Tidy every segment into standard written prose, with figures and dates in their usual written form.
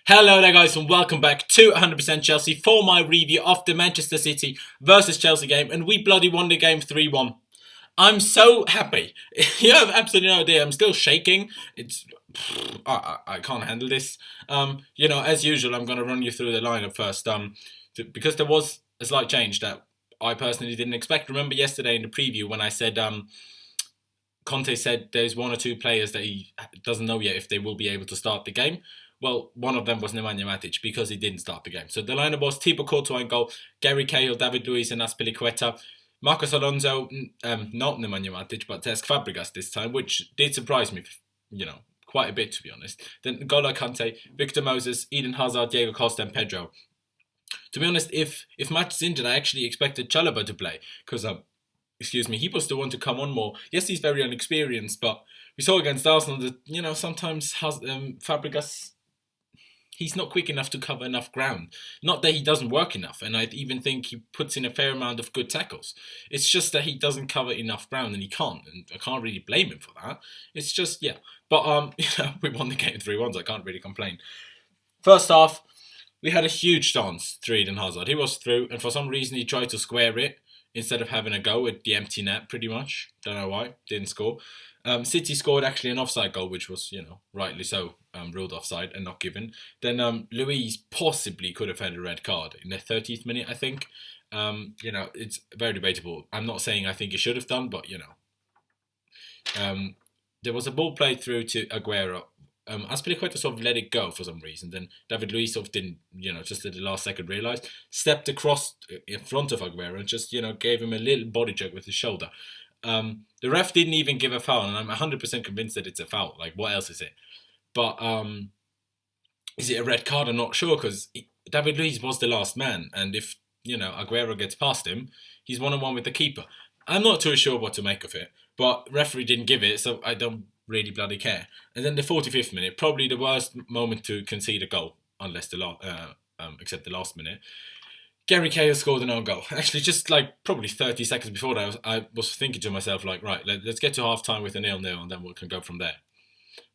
Hello there guys and welcome back to 100% Chelsea for my review of the Manchester City versus Chelsea game, and we bloody won the game 3-1. I'm so happy. You have absolutely no idea. I'm still shaking. I can't handle this. As usual, I'm going to run you through the lineup first. Because there was a slight change that I personally didn't expect. Remember yesterday in the preview when I said Conte said there's one or two players that he doesn't know yet if they will be able to start the game. Well, one of them was Nemanja Matic because he didn't start the game. So the lineup was Thibaut Courtois in goal, Gary Cahill, David Luiz and Azpilicueta, Marcos Alonso, not Nemanja Matic, but Cesc Fabregas this time, which did surprise me, quite a bit to be honest. Then N'Golo Kante, Victor Moses, Eden Hazard, Diego Costa and Pedro. To be honest, if Matic is injured, I actually expected Chalobah to play because he was the one to come on more. Yes, he's very inexperienced, but we saw against Arsenal that sometimes Fabregas, he's not quick enough to cover enough ground. Not that he doesn't work enough, and I even think he puts in a fair amount of good tackles. It's just that he doesn't cover enough ground, and he can't, and I can't really blame him for that. It's just, yeah. But, we won the game 3-1, so I can't really complain. First half, we had a huge chance through Eden Hazard. He was through, and for some reason he tried to square it instead of having a go at the empty net, pretty much. Don't know why. Didn't score. City scored actually an offside goal, which was, rightly so, ruled offside and not given. Then Luiz possibly could have had a red card in the 30th minute, I think. It's very debatable. I'm not saying I think he should have done, but, there was a ball played through to Aguero. Azpilicueta sort of let it go for some reason. Then David Luiz sort of didn't, just at the last second realised. Stepped across in front of Aguero and just, gave him a little body check with his shoulder. The ref didn't even give a foul, and I'm 100% convinced that it's a foul. Like, what else is it? But is it a red card? I'm not sure, because David Luiz was the last man, and if, Aguero gets past him, he's one-on-one with the keeper. I'm not too sure what to make of it, but referee didn't give it, so I don't really bloody care. And then the 45th minute, probably the worst moment to concede a goal, unless except the last minute. Gary Cahill scored an own goal. Actually, just like probably 30 seconds before that, I was thinking to myself, like, right, let's get to half-time with a 0-0 and then we can go from there.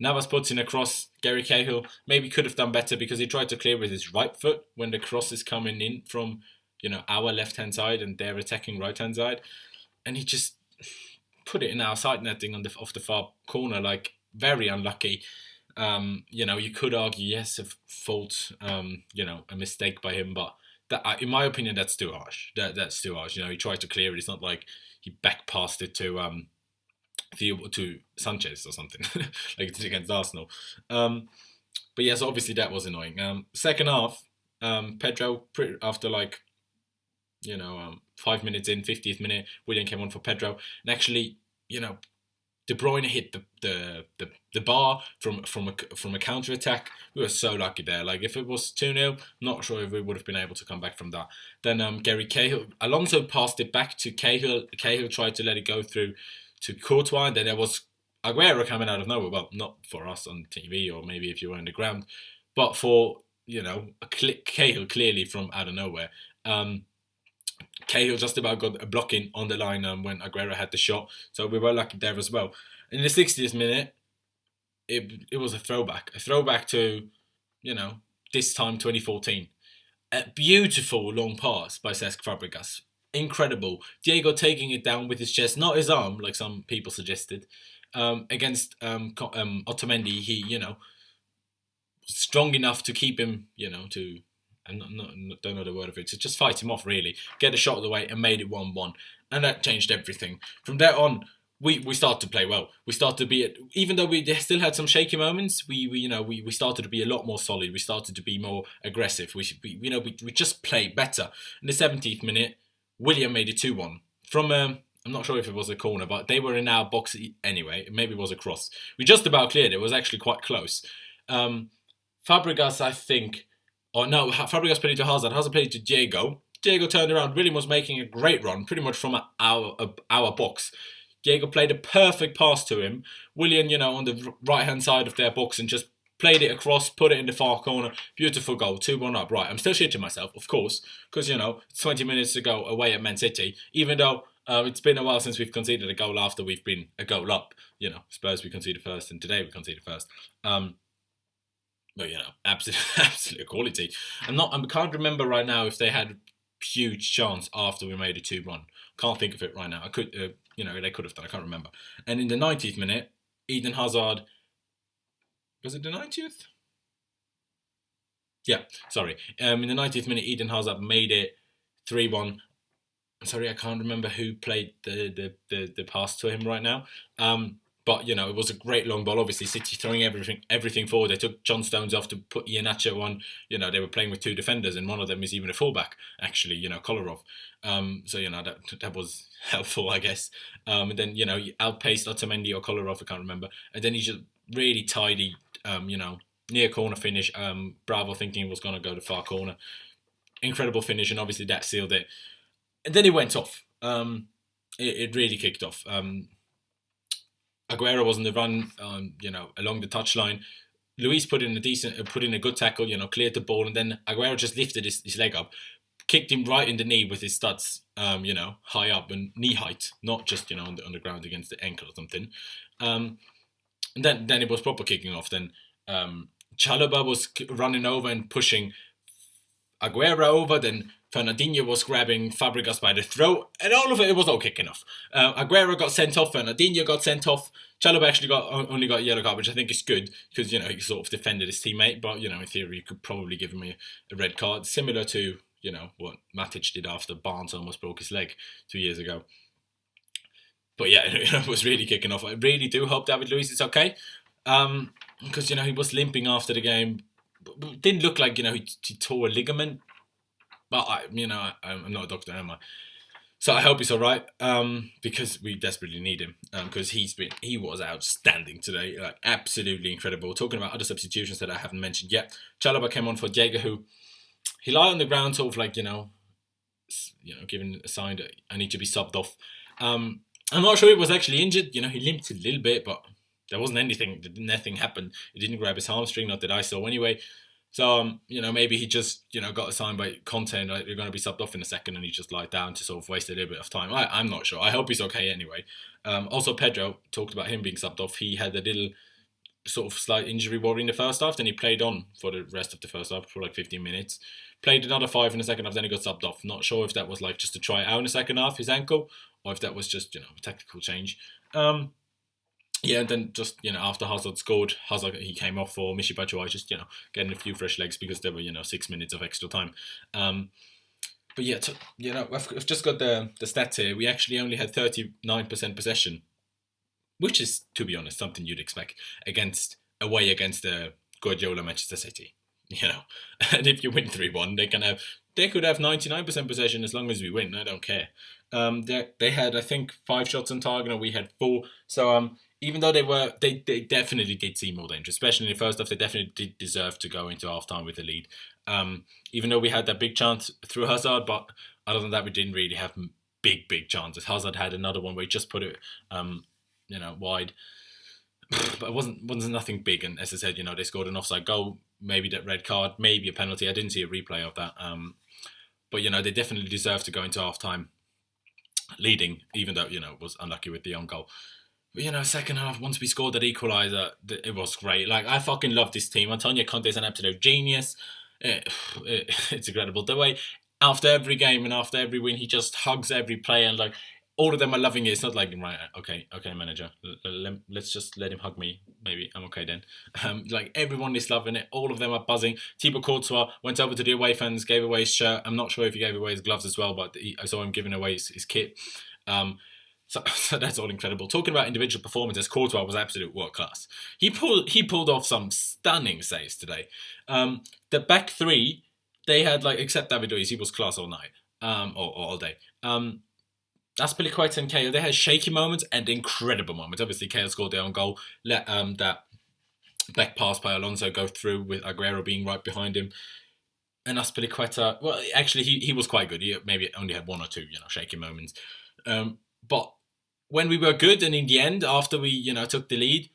Navas puts in a cross. Gary Cahill maybe could have done better because he tried to clear with his right foot when the cross is coming in from, our left-hand side and their attacking right-hand side. And he just put it in our side netting off the far corner, like, very unlucky. You could argue, yes, a fault, a mistake by him, but that, in my opinion, that's too harsh. That's too harsh. He tried to clear it. It's not like he back passed it to Sanchez or something like it did against Arsenal. But yes, obviously that was annoying. Second half, Pedro, after 5 minutes in, 50th minute, Willian came on for Pedro, and actually, De Bruyne hit the bar from a counter attack. We were so lucky there. Like, if it was 2-0, not sure if we would have been able to come back from that. Then Gary Cahill, Alonso passed it back to Cahill. Cahill tried to let it go through to Courtois. And then there was Aguero coming out of nowhere. Well, not for us on TV or maybe if you were on the ground, but for Cahill clearly from out of nowhere. Cahill just about got a blocking on the line when Aguero had the shot, so we were lucky there as well. In the 60th minute, it was a throwback to, this time 2014. A beautiful long pass by Cesc Fabregas, incredible. Diego taking it down with his chest, not his arm, like some people suggested. Against Otamendi, he strong enough to keep him, to. I don't know the word of it. So just fight him off, really. Get a shot of the way and made it 1-1. And that changed everything. From there on, we started to play well. We started to be, even though we still had some shaky moments, we started to be a lot more solid. We started to be more aggressive. We just played better. In the 70th minute, Willian made it 2-1. From, I'm not sure if it was a corner, but they were in our box anyway. Maybe it was a cross. We just about cleared it. It was actually quite close. Fabregas, I think... Oh no, Fabregas played it to Hazard. Hazard played it to Diego. Diego turned around. Willian was making a great run, pretty much from our box. Diego played a perfect pass to him. Willian, on the right-hand side of their box and just played it across, put it in the far corner. Beautiful goal, 2-1 up. Right, I'm still shitting myself, of course, because, it's 20 minutes to go away at Man City, even though it's been a while since we've conceded a goal after we've been a goal up. Spurs we conceded first, and today we conceded first. But absolute absolute quality. I can't remember right now if they had huge chance after we made it 2-1. Can't think of it right now. I could, they could have done. I can't remember. And in the 90th minute, Eden Hazard. Was it the 90th? Yeah, sorry. In the 90th minute, Eden Hazard made it 3-1. I'm sorry, I can't remember who played the pass to him right now. But it was a great long ball. Obviously, City throwing everything forward. They took John Stones off to put Iheanacho on. They were playing with two defenders, and one of them is even a fullback. Actually, Kolarov. So that was helpful, I guess. And then he outpaced Otamendi or Kolarov, I can't remember. And then he just really tidy. Near corner finish. Bravo thinking it was going to go to far corner. Incredible finish, and obviously that sealed it. And then it went off. It really kicked off. Aguero was on the run, along the touchline. Luis put in a good tackle, cleared the ball, and then Aguero just lifted his leg up, kicked him right in the knee with his studs, high up and knee height, not just on the ground against the ankle or something. And then it was proper kicking off. Then Chalobah was running over and pushing Aguero over. Then Fernandinho was grabbing Fabregas by the throat, and all of it was all kicking off. Aguero got sent off, Fernandinho got sent off. Chalobah actually only got a yellow card, which I think is good because he sort of defended his teammate, but in theory you could probably give him a red card, similar to what Matic did after Barnes almost broke his leg 2 years ago. But it was really kicking off. I really do hope David Luiz is okay, because he was limping after the game. It didn't look like he tore a ligament. But I'm not a doctor, am I? So I hope he's all right, because we desperately need him, because he was outstanding today, like absolutely incredible. Talking about other substitutions that I haven't mentioned yet, Chalobah came on for Diego, who he lay on the ground, sort of like giving a sign that I need to be subbed off. I'm not sure he was actually injured. He limped a little bit, but there wasn't anything. Nothing happened. He didn't grab his hamstring, not that I saw anyway. So, maybe he just, got assigned by Conte and you're going to be subbed off in a second, and he just lied down to sort of waste a little bit of time. I'm not sure. I hope he's okay anyway. Also, Pedro, talked about him being subbed off. He had a little sort of slight injury worry in the first half, then he played on for the rest of the first half for like 15 minutes. Played another 5 in the second half, then he got subbed off. Not sure if that was like just to try it out in the second half, his ankle, or if that was just, a tactical change. And then just, after Hazard scored, he came off for Michy Batshuayi, just, getting a few fresh legs because there were, 6 minutes of extra time. But yeah, I've just got the stats here. We actually only had 39% possession, which is, to be honest, something you'd expect away against the Guardiola Manchester City. And if you win 3-1, they could have 99% possession as long as we win. I don't care. They had, I think, 5 shots on target, and we had 4. So even though they definitely did seem more dangerous, especially in the first half, they definitely did deserve to go into halftime with the lead. Even though we had that big chance through Hazard, but other than that, we didn't really have big chances. Hazard had another one where he just put it, wide. But it wasn't nothing big, and as I said, they scored an offside goal, maybe that red card, maybe a penalty. I didn't see a replay of that, but they definitely deserved to go into half time leading, even though was unlucky with the own goal. But second half, once we scored that equaliser, it was great. Like, I fucking love this team. Antonio Conte is an absolute genius. It's incredible the way after every game and after every win, he just hugs every player, and like, all of them are loving it. It's not like, right, okay, manager, let's just let him hug me. Maybe I'm okay then. Like, everyone is loving it. All of them are buzzing. Thibaut Courtois went over to the away fans, gave away his shirt. I'm not sure if he gave away his gloves as well, but I saw him giving away his kit. So that's all incredible. Talking about individual performances, Courtois was absolute world class. He pulled off some stunning saves today. The back three, they had, like, except David Luiz, he was class all night, or all day. Azpilicueta and Cahill, they had shaky moments and incredible moments. Obviously, Cahill scored their own goal. Let that back pass by Alonso go through with Aguero being right behind him. And Azpilicueta, well, actually, he was quite good. He maybe only had 1 or 2, shaky moments. But when we were good, and in the end, after we, took the lead,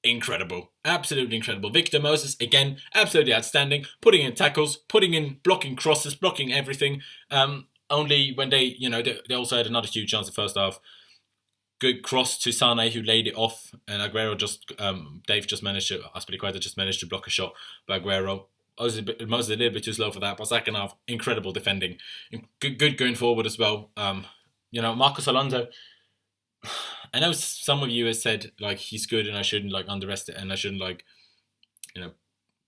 incredible. Absolutely incredible. Victor Moses, again, absolutely outstanding. Putting in tackles, blocking crosses, blocking everything. Only when they also had another huge chance in the first half. Good cross to Sane, who laid it off, and Aguero Dave just managed to, Aspilicueta just managed to block a shot by Aguero. Moses a little bit too slow for that, but second half, incredible defending. Good going forward as well. Marcos Alonso, I know some of you have said like he's good and I shouldn't like underestimate and I shouldn't like,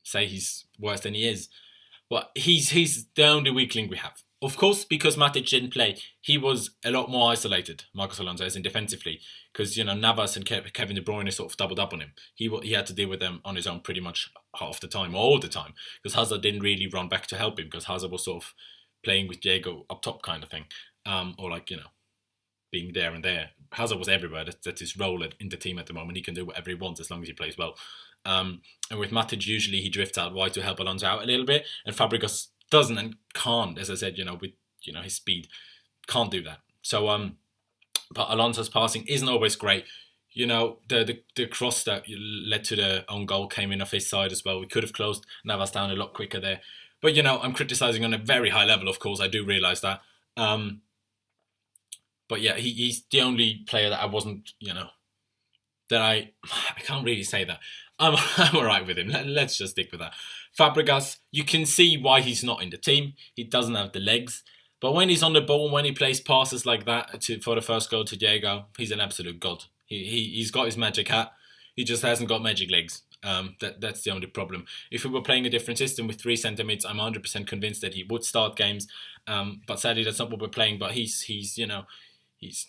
say he's worse than he is. But he's the only weakling we have. Of course, because Matic didn't play, he was a lot more isolated, Marcos Alonso, as in defensively. Because, Navas and Kevin De Bruyne sort of doubled up on him. He had to deal with them on his own pretty much half the time, all the time. Because Hazard didn't really run back to help him, because Hazard was sort of playing with Diego up top kind of thing. Being there and there. Hazard was everywhere. That's his role in the team at the moment. He can do whatever he wants as long as he plays well. And with Matic, usually he drifts out wide to help Alonso out a little bit. And Fabregas doesn't and can't, as I said, with his speed, can't do that. So but Alonso's passing isn't always great. The cross that led to the own goal came in off his side as well. We could have closed Navas down a lot quicker there. But I'm criticising on a very high level, of course. I do realise that. But yeah, he's the only player that I wasn't, that I can't really say that. I'm alright with him. Let's just stick with that. Fabregas, you can see why he's not in the team. He doesn't have the legs. But when he's on the ball, when he plays passes like that for the first goal to Diego, he's an absolute god. He's got his magic hat. He just hasn't got magic legs. That's the only problem. If we were playing a different system with 3 centre mids, I'm 100% convinced that he would start games. But sadly, that's not what we're playing. But he's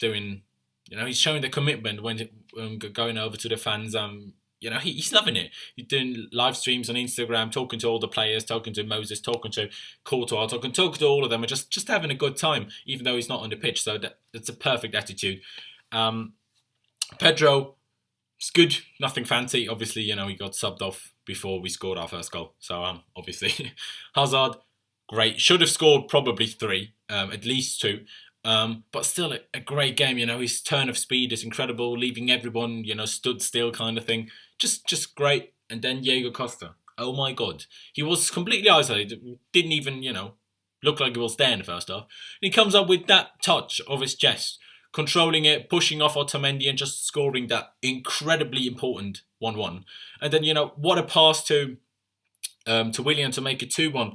doing, he's showing the commitment when going over to the fans. He's loving it. He's doing live streams on Instagram, talking to all the players, talking to Moses, talking to Courtois, talking to all of them, and just having a good time, even though he's not on the pitch. So that's a perfect attitude. Pedro, it's good, nothing fancy. Obviously, he got subbed off before we scored our first goal. So obviously, Hazard, great. Should have scored probably 3, at least 2. But still a great game. His turn of speed is incredible, leaving everyone, stood still kind of thing. Just great. And then Diego Costa. Oh my God. He was completely isolated. Didn't even, look like he was there in the first half. And he comes up with that touch of his chest, controlling it, pushing off Otamendi and just scoring that incredibly important 1-1. And then, what a pass to Willian to make it 2-1.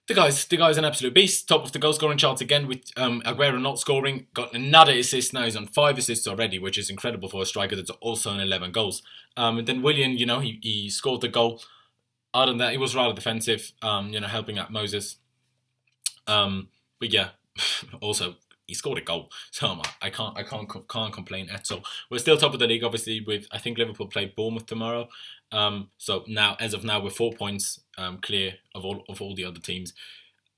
The guy's an absolute beast. Top of the goal scoring charts again with Aguero not scoring. Got another assist now. He's on 5 assists already, which is incredible for a striker that's also on 11 goals. And then Willian, he scored the goal. Other than that, he was rather defensive, helping out Moses. But yeah, also he scored a goal, so I can't complain at all. We're still top of the league, obviously. I think Liverpool play Bournemouth tomorrow. So now, as of now, we're 4 points clear of all the other teams.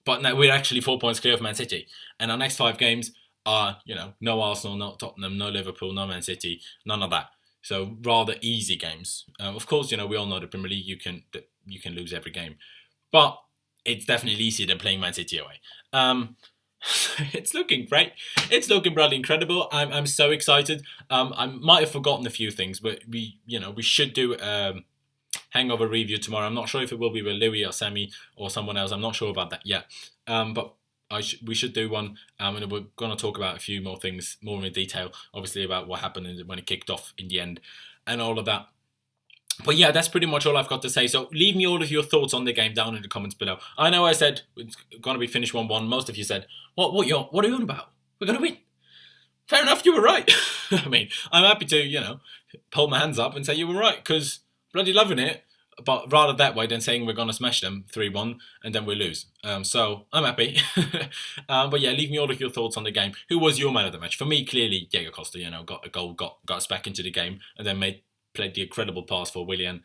But now we're actually 4 points clear of Man City. And our next 5 games are, no Arsenal, no Tottenham, no Liverpool, no Man City, none of that. So rather easy games. Of course, we all know the Premier League, you can lose every game. But it's definitely easier than playing Man City away. It's looking great. It's looking bloody incredible. I'm so excited. I might have forgotten a few things, but we should do hangover review tomorrow. I'm not sure if it will be with Louis or Sammy or someone else. I'm not sure about that yet. But we should do one. And we're going to talk about a few more things, more in detail, obviously about what happened when it kicked off in the end and all of that. But yeah, that's pretty much all I've got to say. So leave me all of your thoughts on the game down in the comments below. I know I said it's going to be finished 1-1. Most of you said, what are you on about? We're going to win. Fair enough, you were right. I mean, I'm happy to, pull my hands up and say you were right, because bloody loving it. But rather that way than saying we're going to smash them 3-1 and then we lose. So I'm happy. But yeah, leave me all of your thoughts on the game. Who was your man of the match? For me, clearly, Diego Costa, got a goal, got us back into the game, and then played the incredible pass for Willian,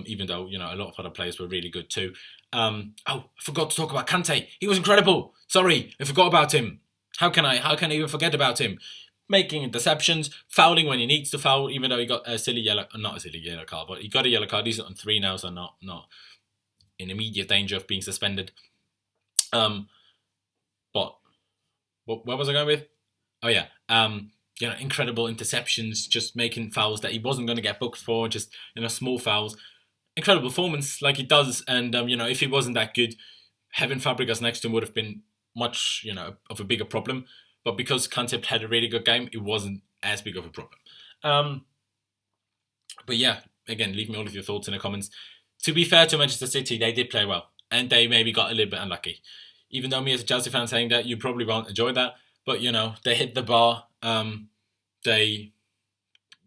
even though, a lot of other players were really good too. I forgot to talk about Kante. He was incredible. Sorry, I forgot about him. How can I even forget about him? Making interceptions, fouling when he needs to foul, even though he got not a silly yellow card, but he got a yellow card. He's on 3 now, so not in immediate danger of being suspended. But where was I going with? Oh yeah, incredible interceptions, just making fouls that he wasn't going to get booked for, just, small fouls. Incredible performance, like he does. And, if he wasn't that good, having Fabregas next to him would have been much, of a bigger problem. But because Kante had a really good game, it wasn't as big of a problem. But yeah, again, leave me all of your thoughts in the comments. To be fair to Manchester City, they did play well, and they maybe got a little bit unlucky. Even though me as a Chelsea fan saying that, you probably won't enjoy that. But they hit the bar.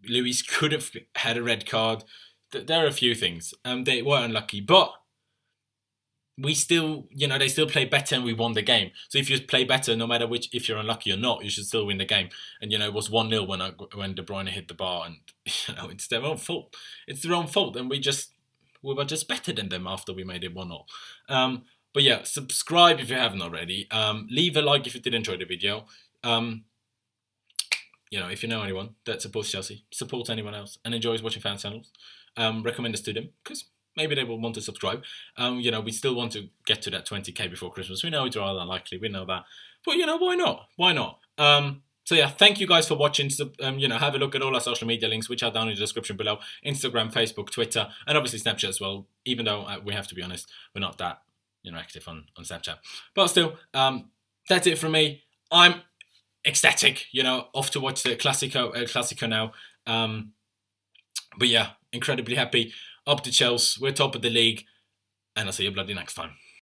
Luis could have had a red card. There are a few things. They were unlucky, but we still, they still play better and we won the game. So if you play better, no matter if you're unlucky or not, you should still win the game. And it was 1-0 when De Bruyne hit the bar, and it's their own fault. It's their own fault, and we were just better than them after we made it 1-0. But yeah, subscribe if you haven't already. Leave a like if you did enjoy the video. If you know anyone that supports Chelsea, supports anyone else, and enjoys watching fan channels, recommend us to them, because maybe they will want to subscribe. We still want to get to that 20k before Christmas. We know it's rather unlikely. We know that. But, why not? Why not? So, yeah, thank you guys for watching. Have a look at all our social media links, which are down in the description below. Instagram, Facebook, Twitter, and obviously Snapchat as well, even though we have to be honest, we're not that, active on Snapchat. But still, that's it from me. I'm ecstatic, off to watch the Classico now. But yeah, incredibly happy. Up to Chelsea, we're top of the league, and I'll see you bloody next time.